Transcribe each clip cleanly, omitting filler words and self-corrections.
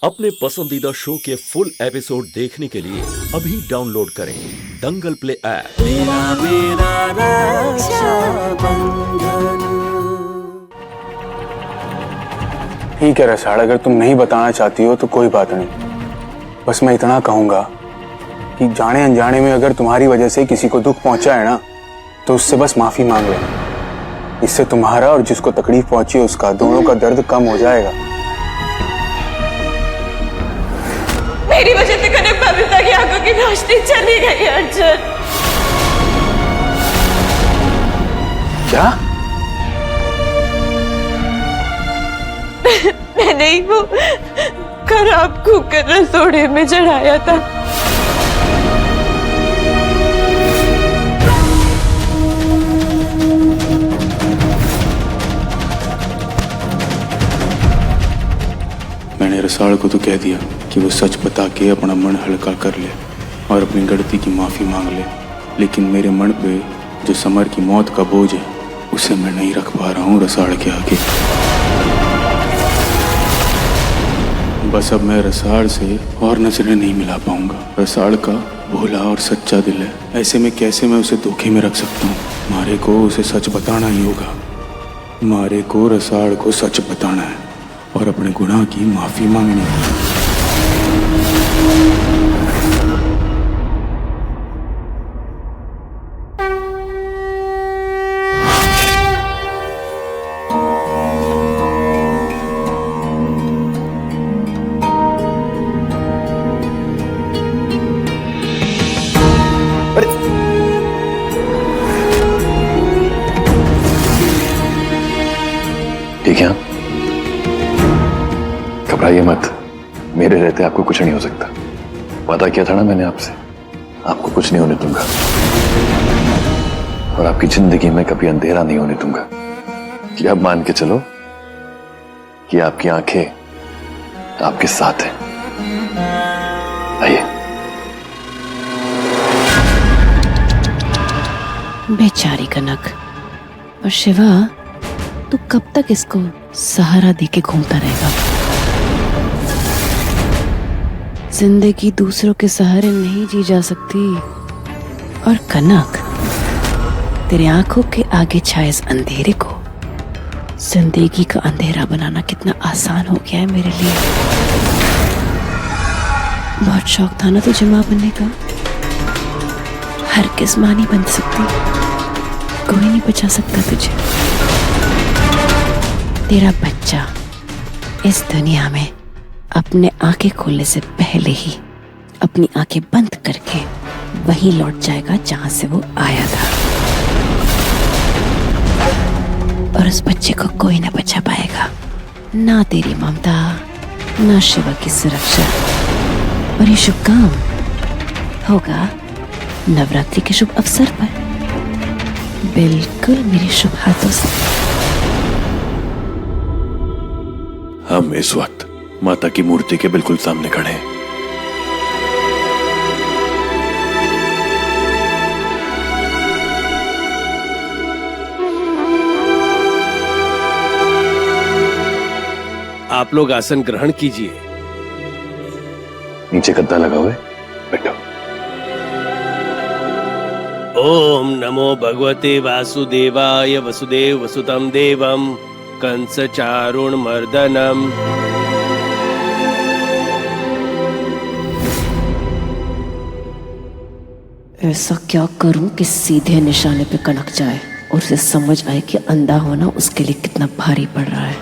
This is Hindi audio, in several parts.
अपने पसंदीदा शो के फुल एपिसोड देखने के लिए अभी डाउनलोड करें दंगल प्ले ऐप। ठीक है रसाड़, अगर तुम नहीं बताना चाहती हो तो कोई बात नहीं। बस मैं इतना कहूंगा कि जाने अनजाने में अगर तुम्हारी वजह से किसी को दुख पहुंचा है ना, तो उससे बस माफी मांग लेना। इससे तुम्हारा और जिसको तकलीफ पहुंची है उसका, दोनों का दर्द कम हो जाएगा। मेरी वजह से कनक बबीता की आंखों की रोशनी चली गई अर्जुन। क्या? मैंने ही वो खराब कुकर रसोड़े में चढ़ाया था। मैंने रसाड़ को तो कह दिया कि वो सच बता के अपना मन हल्का कर ले और अपनी गलती की माफी मांग ले, लेकिन मेरे मन पे जो समर की मौत का बोझ है उसे मैं नहीं रख पा रहा हूँ रसाड़ के आगे। बस अब मैं रसाड़ से और नजरें नहीं मिला पाऊंगा। रसाड़ का भोला और सच्चा दिल है, ऐसे में कैसे मैं उसे धोखे में रख सकता हूँ। मारे को उसे सच बताना ही होगा। मारे को रसाड़ को सच बताना है और अपने गुनाह की माफी मांगनी है। ठीक है, घबराइए मत। मेरे रहते आपको कुछ नहीं हो सकता। वादा किया था ना मैंने आपसे, आपको कुछ नहीं होने दूंगा और आपकी जिंदगी में कभी अंधेरा नहीं होने दूंगा। कि अब मान के चलो कि आपकी आंखें आपके साथ हैं। आइए। बेचारी कनक। और शिवा, तू कब तक इसको सहारा देके घूमता रहेगा? जिंदगी दूसरों के सहारे नहीं जी जा सकती। और कनक, तेरे आंखों के आगे छाए इस अंधेरे को जिंदगी का अंधेरा बनाना कितना आसान हो गया है मेरे लिए। बहुत शौक था ना तुझे मां बनने का। हर किस मां नहीं बन सकती, कोई नहीं बचा सकता तुझे। तेरा बच्चा इस दुनिया में अपने आंखें खोलने से पहले ही अपनी आंखें बंद करके वहीं लौट जाएगा जहां से वो आया था। और उस बच्चे को कोई ना बचा पाएगा, ना तेरी ममता, ना शिवा की सुरक्षा। और ये शुभ काम होगा नवरात्रि के शुभ अवसर पर, बिल्कुल मेरे शुभ हाथों से। हम इस वक्त माता की मूर्ति के बिल्कुल सामने खड़े हैं। आप लोग आसन ग्रहण कीजिए। नीचे गद्दा लगा हुआ है, बैठो। ओम नमो भगवते वासुदेवाय वसुदेव वसुतम देवम कंस चारुण मर्दनम। ऐसा क्या करूं कि सीधे निशाने पे कनक जाए और उसे समझ आए कि अंधा होना उसके लिए कितना भारी पड़ रहा है।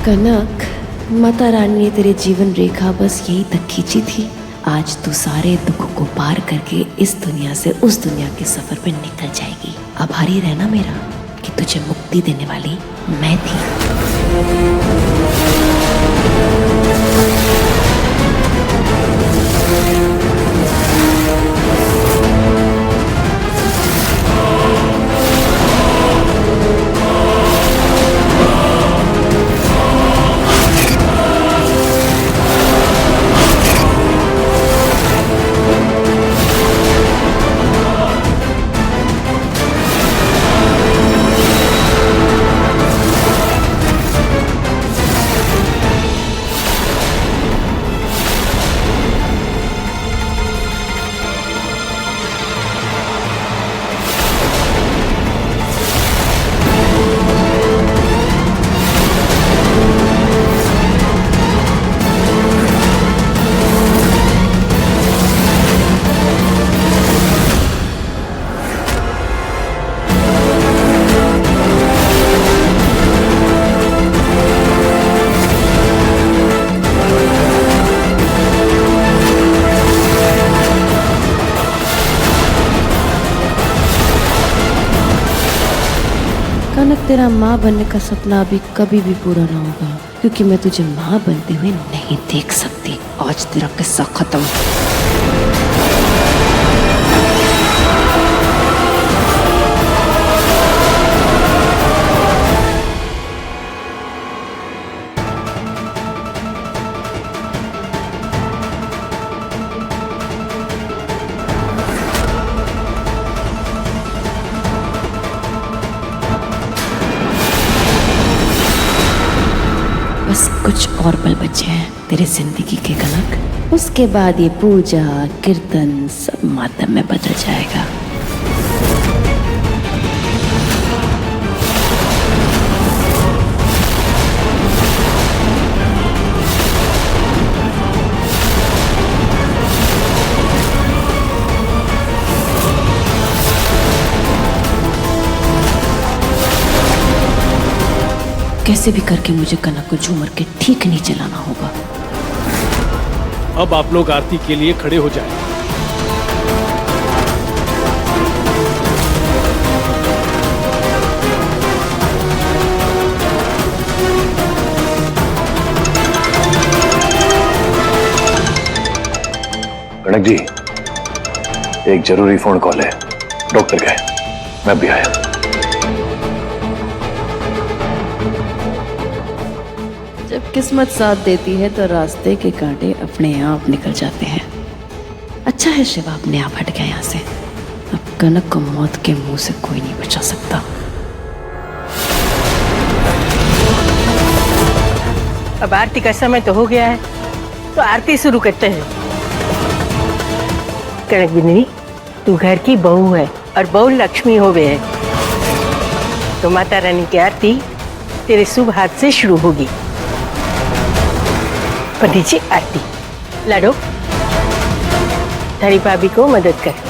कनक, माता रानी ने तेरे जीवन रेखा बस यही तक खींची थी। आज तू सारे दुखों को पार करके इस दुनिया से उस दुनिया के सफर पर निकल जाएगी। आभारी रहना मेरा कि तुझे मुक्ति देने वाली मैं थी। तेरा माँ बनने का सपना अभी कभी भी पूरा ना होगा, क्योंकि मैं तुझे माँ बनते हुए नहीं देख सकती। आज तेरा किस्सा खत्म। बस कुछ और पल बचे हैं तेरे जिंदगी के कनक। उसके बाद ये पूजा कीर्तन सब मातम में बदल जाएगा। कैसे भी करके मुझे कनक को झूमर के ठीक नहीं चलाना होगा। अब आप लोग आरती के लिए खड़े हो जाएं। कनक जी, एक जरूरी फोन कॉल है। डॉक्टर गए, मैं भी आया। जब किस्मत साथ देती है तो रास्ते के कांटे अपने आप निकल जाते हैं। अच्छा है शिवा अपने आप हट गया यहाँ से। अब कनक को मौत के मुंह से कोई नहीं बचा सकता। अब आरती का समय तो हो गया है, तो आरती शुरू करते हैं। कनक बिंदनी, तू घर की बहू है और बहू लक्ष्मी होवे है, तो माता रानी की आरती तेरे शुभ हाथ से शुरू होगी। पंडित जी आरती लाडो, थारी भाभी को मदद कर।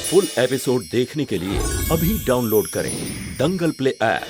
फुल एपिसोड देखने के लिए अभी डाउनलोड करें दंगल प्ले ऐप।